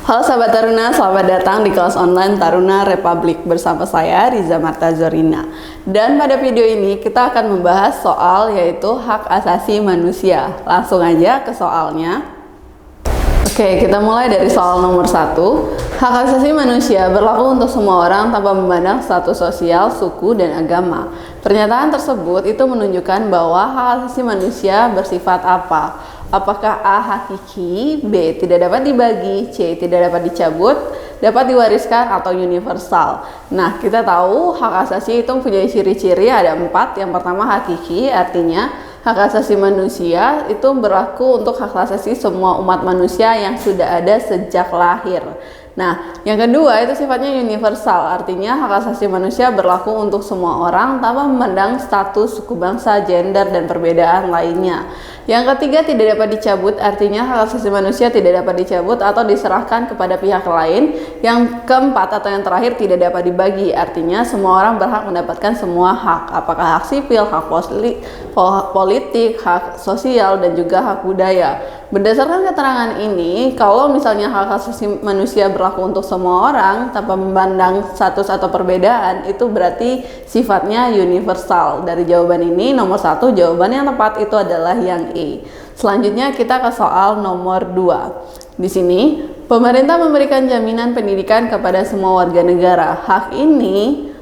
Halo sahabat Taruna, selamat datang di kelas online Taruna Republik bersama saya Riza Marta Zorina. Dan pada video ini kita akan membahas soal yaitu hak asasi manusia. Langsung aja ke soalnya. Oke, kita mulai dari soal nomor 1. Hak asasi manusia berlaku untuk semua orang tanpa memandang status sosial, suku, dan agama. Pernyataan tersebut itu menunjukkan bahwa hak asasi manusia bersifat apa? Apakah A. hakiki, B. tidak dapat dibagi, C. tidak dapat dicabut, dapat diwariskan, atau universal. Nah, kita tahu hak asasi itu mempunyai ciri-ciri ada 4. Yang pertama hakiki, artinya hak asasi manusia itu berlaku untuk hak asasi semua umat manusia yang sudah ada sejak lahir. Nah, yang kedua itu sifatnya universal, artinya hak asasi manusia berlaku untuk semua orang tanpa memandang status, suku bangsa, gender, dan perbedaan lainnya. Yang ketiga tidak dapat dicabut, artinya hak asasi manusia tidak dapat dicabut atau diserahkan kepada pihak lain. Yang keempat atau yang terakhir tidak dapat dibagi, artinya semua orang berhak mendapatkan semua hak, apakah hak sipil, hak politik, hak sosial, dan juga hak budaya. Berdasarkan keterangan ini, kalau misalnya hak asasi manusia berlaku untuk semua orang tanpa memandang status atau perbedaan, itu berarti sifatnya universal. Dari jawaban ini, nomor 1 jawaban yang tepat itu adalah yang E. Selanjutnya kita ke soal nomor 2. Di sini, pemerintah memberikan jaminan pendidikan kepada semua warga negara.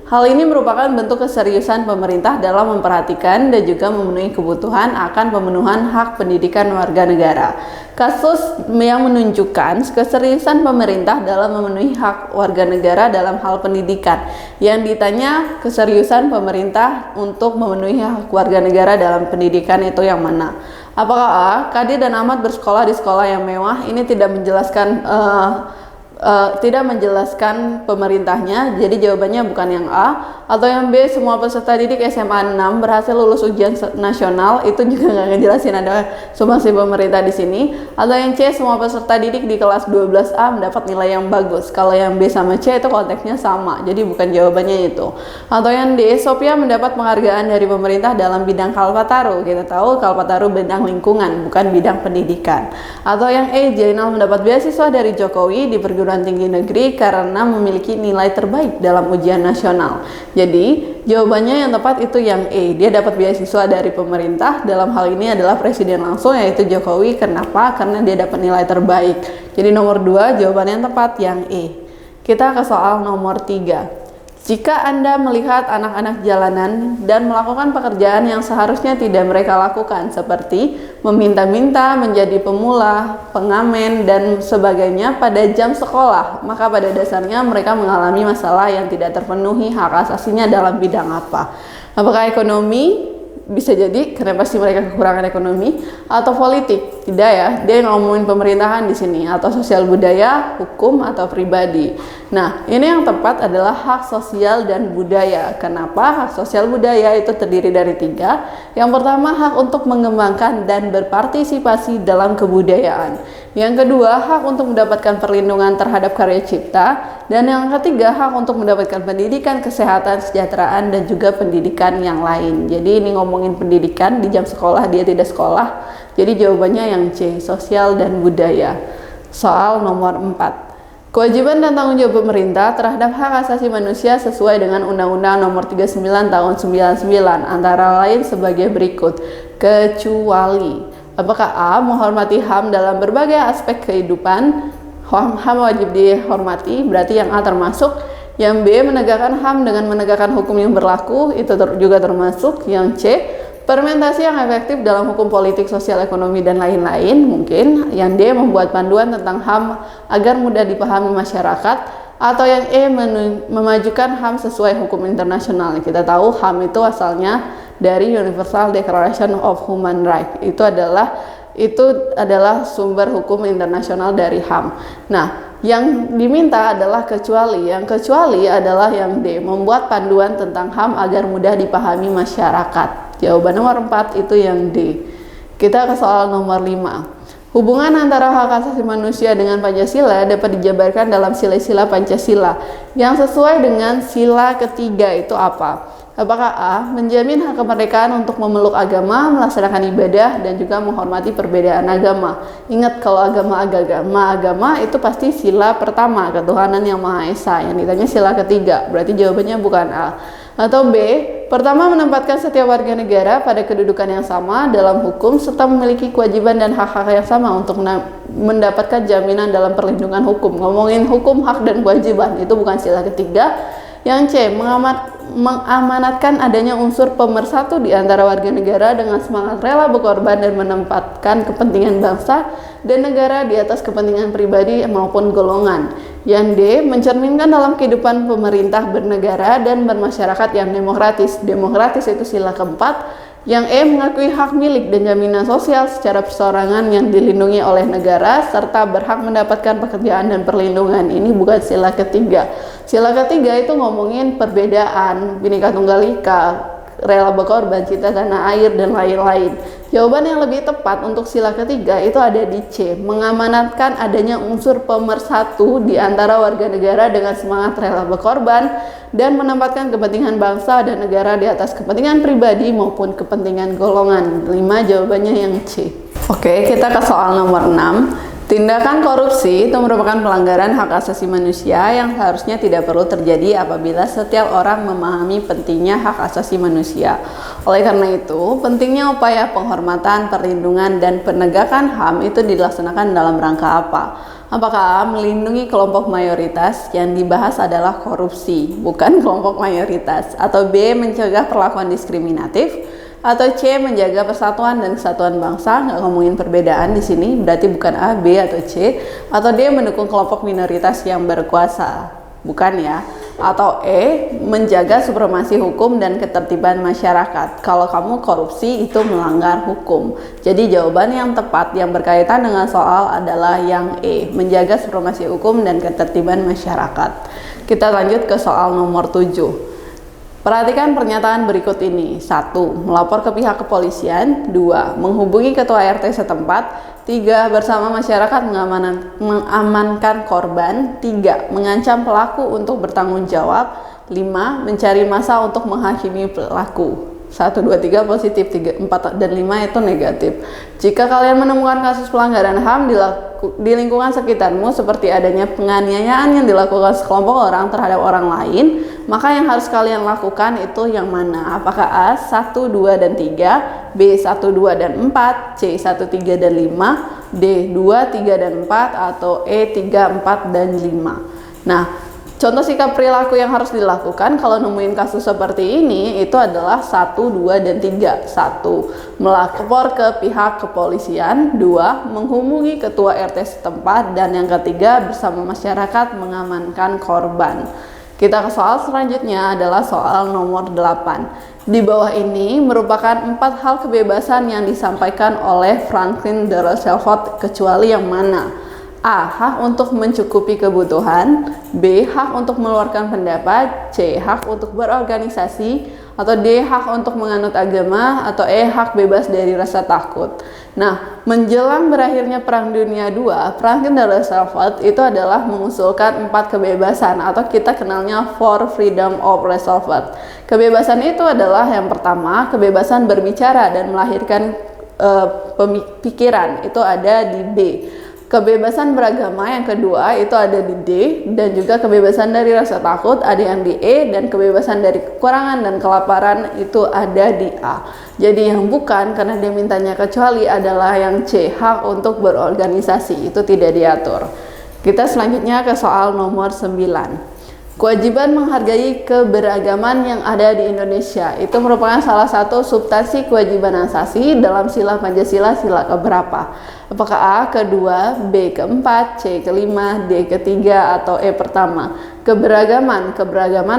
Hal ini merupakan bentuk keseriusan pemerintah dalam memperhatikan dan juga memenuhi kebutuhan akan pemenuhan hak pendidikan warga negara. Kasus yang menunjukkan keseriusan pemerintah dalam memenuhi hak warga negara dalam hal pendidikan. Yang ditanya keseriusan pemerintah untuk memenuhi hak warga negara dalam pendidikan itu yang mana? Apakah A. Kadir dan Ahmad bersekolah di sekolah yang mewah? Ini tidak menjelaskan pemerintahnya, jadi jawabannya bukan yang A. Atau yang B, semua peserta didik SMA 6 berhasil lulus ujian nasional, itu juga nggak ngejelasin ada sumbangsi pemerintah di sini. Atau yang C, semua peserta didik di kelas 12A mendapat nilai yang bagus. Kalau yang B sama C itu konteksnya sama, jadi bukan jawabannya itu. Atau yang D, Sophia mendapat penghargaan dari pemerintah dalam bidang Kalpataru. Kita tahu Kalpataru bidang lingkungan, bukan bidang pendidikan. Atau yang E, Jainal mendapat beasiswa dari Jokowi di perguruan tinggi negeri karena memiliki nilai terbaik dalam ujian nasional. Jadi jawabannya yang tepat itu yang E. Dia dapat beasiswa dari pemerintah, dalam hal ini adalah presiden langsung yaitu Jokowi. Kenapa? Karena dia dapat nilai terbaik. Jadi nomor 2 jawaban yang tepat yang E. Kita ke soal nomor 3. Jika Anda melihat anak-anak jalanan dan melakukan pekerjaan yang seharusnya tidak mereka lakukan, seperti meminta-minta, menjadi pemula, pengamen, dan sebagainya pada jam sekolah, maka pada dasarnya mereka mengalami masalah yang tidak terpenuhi hak asasinya dalam bidang apa? Apakah ekonomi? Bisa jadi karena pasti mereka kekurangan ekonomi, atau politik. Tidak ya, dia ngomongin pemerintahan di sini, atau sosial budaya, hukum, atau pribadi. Nah, ini yang tepat adalah hak sosial dan budaya. Kenapa? Hak sosial budaya itu terdiri dari 3. Yang pertama, hak untuk mengembangkan dan berpartisipasi dalam kebudayaan. Yang kedua, hak untuk mendapatkan perlindungan terhadap karya cipta. Dan yang ketiga, hak untuk mendapatkan pendidikan, kesehatan, kesejahteraan, dan juga pendidikan yang lain. Jadi ini ngomongin pendidikan di jam sekolah, dia tidak sekolah. Jadi jawabannya yang C, sosial dan budaya. Soal nomor 4. Kewajiban dan tanggung jawab pemerintah terhadap hak asasi manusia sesuai dengan Undang-Undang Nomor 39 Tahun 99 antara lain sebagai berikut. Kecuali apakah A. menghormati HAM dalam berbagai aspek kehidupan? HAM wajib dihormati, berarti yang A termasuk. Yang B, menegakkan HAM dengan menegakkan hukum yang berlaku, itu juga termasuk. Yang C, fermentasi yang efektif dalam hukum politik, sosial, ekonomi, dan lain-lain, mungkin. Yang D, membuat panduan tentang HAM agar mudah dipahami masyarakat. Atau yang E, memajukan HAM sesuai hukum internasional. Kita tahu HAM itu asalnya dari Universal Declaration of Human Rights. Itu adalah sumber hukum internasional dari HAM. Nah, yang diminta adalah kecuali. Yang kecuali adalah yang D, membuat panduan tentang HAM agar mudah dipahami masyarakat. Jawaban nomor 4 itu yang D. Kita ke soal nomor 5. Hubungan antara hak asasi manusia dengan Pancasila dapat dijabarkan dalam sila-sila Pancasila. Yang sesuai dengan sila ketiga itu apa? Apakah A. Menjamin hak kemerdekaan untuk memeluk agama, melaksanakan ibadah, dan juga menghormati perbedaan agama. Ingat, kalau agama itu pasti sila pertama, ketuhanan yang Maha Esa. Yang ditanya sila ketiga, berarti jawabannya bukan A. Atau B. Pertama, menempatkan setiap warga negara pada kedudukan yang sama dalam hukum serta memiliki kewajiban dan hak-hak yang sama untuk mendapatkan jaminan dalam perlindungan hukum. Ngomongin hukum, hak, dan kewajiban, itu bukan sila ketiga. Yang C. Mengamanatkan adanya unsur pemersatu di antara warga negara dengan semangat rela berkorban dan menempatkan kepentingan bangsa dan negara di atas kepentingan pribadi maupun golongan. Yang D. Mencerminkan dalam kehidupan pemerintah bernegara dan bermasyarakat yang demokratis. Demokratis itu sila keempat. Yang E. Mengakui hak milik dan jaminan sosial secara perseorangan yang dilindungi oleh negara serta berhak mendapatkan pekerjaan dan perlindungan. Ini bukan sila ketiga. Sila ketiga itu ngomongin perbedaan, Bhinneka Tunggal Ika, rela berkorban, cinta tanah air, dan lain-lain. Jawaban yang lebih tepat untuk sila ketiga itu ada di C. Mengamanatkan adanya unsur pemersatu di antara warga negara dengan semangat rela berkorban dan menempatkan kepentingan bangsa dan negara di atas kepentingan pribadi maupun kepentingan golongan. 5 jawabannya yang C. Oke, kita ke soal nomor 6. Tindakan korupsi itu merupakan pelanggaran hak asasi manusia yang seharusnya tidak perlu terjadi apabila setiap orang memahami pentingnya hak asasi manusia. Oleh karena itu, pentingnya upaya penghormatan, perlindungan, dan penegakan HAM itu dilaksanakan dalam rangka apa? Apakah A. Melindungi kelompok mayoritas? Yang dibahas adalah korupsi, bukan kelompok mayoritas. Atau B. Mencegah perlakuan diskriminatif? Atau C. Menjaga persatuan dan kesatuan bangsa? Nggak ngomongin perbedaan di sini, berarti bukan A, B, atau C. Atau D. Mendukung kelompok minoritas yang berkuasa? Bukan ya. Atau E. Menjaga supremasi hukum dan ketertiban masyarakat. Kalau kamu korupsi itu melanggar hukum. Jadi jawaban yang tepat yang berkaitan dengan soal adalah yang E. Menjaga supremasi hukum dan ketertiban masyarakat. Kita lanjut ke soal nomor 7. Perhatikan pernyataan berikut ini. 1. Melapor ke pihak kepolisian. 2. Menghubungi ketua RT setempat. 3. Bersama masyarakat mengamankan korban. 3. Mengancam pelaku untuk bertanggung jawab. 5. Mencari massa untuk menghakimi pelaku. 1, 2, 3 positif, 3, 4, dan 5 itu negatif. Jika kalian menemukan kasus pelanggaran HAM di lingkungan sekitarmu seperti adanya penganiayaan yang dilakukan sekelompok orang terhadap orang lain, maka yang harus kalian lakukan itu yang mana? Apakah A. 1, 2, dan 3, B. 1, 2, dan 4, C. 1, 3, dan 5, D. 2, 3, dan 4, atau E. 3, 4, dan 5. Nah, contoh sikap perilaku yang harus dilakukan kalau nemuin kasus seperti ini itu adalah 1, 2, dan 3. 1. Melapor ke pihak kepolisian. 2. Menghubungi ketua RT setempat. Dan yang ketiga, bersama masyarakat mengamankan korban. Kita ke soal selanjutnya adalah soal nomor 8. Di bawah ini merupakan 4 hal kebebasan yang disampaikan oleh Franklin D. Roosevelt, kecuali yang mana? A. Hak untuk mencukupi kebutuhan. B. Hak untuk mengeluarkan pendapat. C. Hak untuk berorganisasi. Atau D. Hak untuk menganut agama. Atau E. Hak bebas dari rasa takut. Nah, menjelang berakhirnya Perang Dunia II, Franklin D. Roosevelt itu adalah mengusulkan 4 kebebasan atau kita kenalnya For Freedom of Roosevelt. Kebebasan itu adalah yang pertama, kebebasan berbicara dan melahirkan pemikiran, itu ada di B. Kebebasan beragama yang kedua itu ada di D, dan juga kebebasan dari rasa takut ada yang di E, dan kebebasan dari kekurangan dan kelaparan itu ada di A. Jadi yang bukan, karena dia mintanya kecuali, adalah yang C, hak untuk berorganisasi, itu tidak diatur. Kita selanjutnya ke soal nomor 9. Kewajiban menghargai keberagaman yang ada di Indonesia itu merupakan salah satu substansi kewajiban asasi dalam sila Pancasila, sila keberapa? Apakah A kedua, B keempat, C kelima, D ketiga, atau E pertama? Keberagaman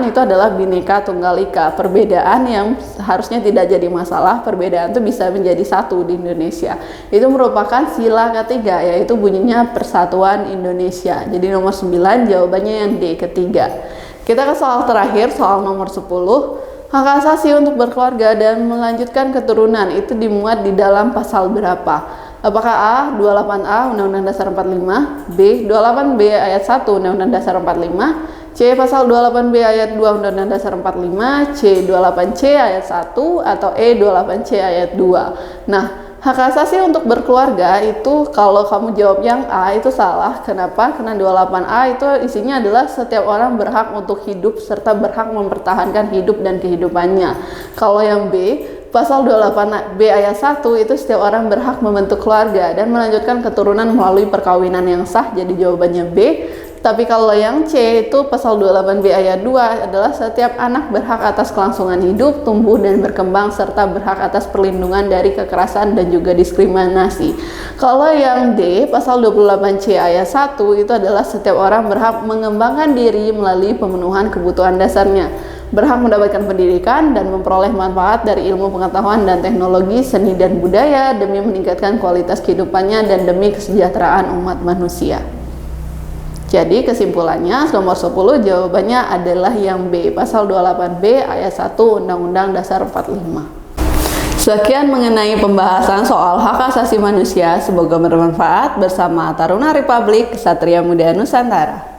itu adalah Bhinneka Tunggal Ika, perbedaan yang harusnya tidak jadi masalah, perbedaan itu bisa menjadi satu di Indonesia. Itu merupakan sila ketiga, yaitu bunyinya Persatuan Indonesia. Jadi nomor 9 jawabannya yang D ketiga. Kita ke soal terakhir, soal nomor 10. Hak asasi untuk berkeluarga dan melanjutkan keturunan itu dimuat di dalam pasal berapa? Apakah A. 28A Undang-Undang Dasar 45, B. 28B ayat 1 Undang-Undang Dasar 45, C. Pasal 28B ayat 2 Undang-Undang Dasar 45, C. 28C ayat 1, atau E. 28C ayat 2. Nah, hak asasi untuk berkeluarga itu kalau kamu jawab yang A itu salah. Kenapa? Karena 28A itu isinya adalah setiap orang berhak untuk hidup serta berhak mempertahankan hidup dan kehidupannya. Kalau yang B, Pasal 28B ayat 1 itu setiap orang berhak membentuk keluarga dan melanjutkan keturunan melalui perkawinan yang sah, jadi jawabannya B. Tapi kalau yang C itu pasal 28B ayat 2 adalah setiap anak berhak atas kelangsungan hidup, tumbuh dan berkembang serta berhak atas perlindungan dari kekerasan dan juga diskriminasi. Kalau yang D pasal 28C ayat 1 itu adalah setiap orang berhak mengembangkan diri melalui pemenuhan kebutuhan dasarnya, berhak mendapatkan pendidikan dan memperoleh manfaat dari ilmu pengetahuan dan teknologi, seni dan budaya demi meningkatkan kualitas kehidupannya dan demi kesejahteraan umat manusia. Jadi kesimpulannya nomor 10 jawabannya adalah yang B, pasal 28B ayat 1 Undang-Undang Dasar 45. Sekian mengenai pembahasan soal hak asasi manusia, semoga bermanfaat bersama Taruna Republik Ksatria Muda Nusantara.